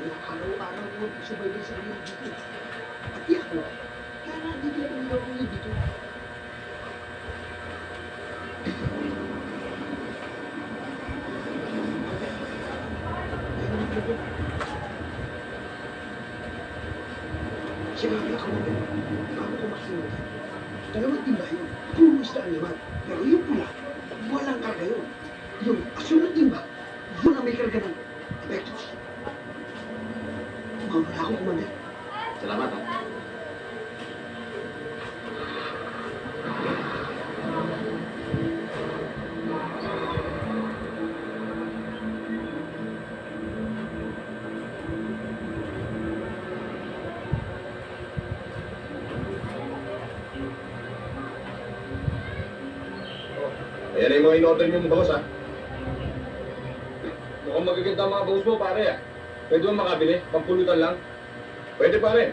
Kaya araw-araw ko magsubaybay sa kanila dito. Pati ako, kaya nga hindi nila panigaw ko ngayon dito. Sinabi ako mo, bago ko makinig. Dalawang timba yun, puro isda ang laman. Pero yung pula, walang karga yun. Yung asul na timba, yun ang may karga ng epektos. Mamaya ako, Commander. Salamat, ha? Ayan na yung mga in-order niyong bangus, ha? Mukhang magaganda ang mga bangus mo, pare, ha? Pwede ba makabili? Pampulutan lang? Pwede, pare.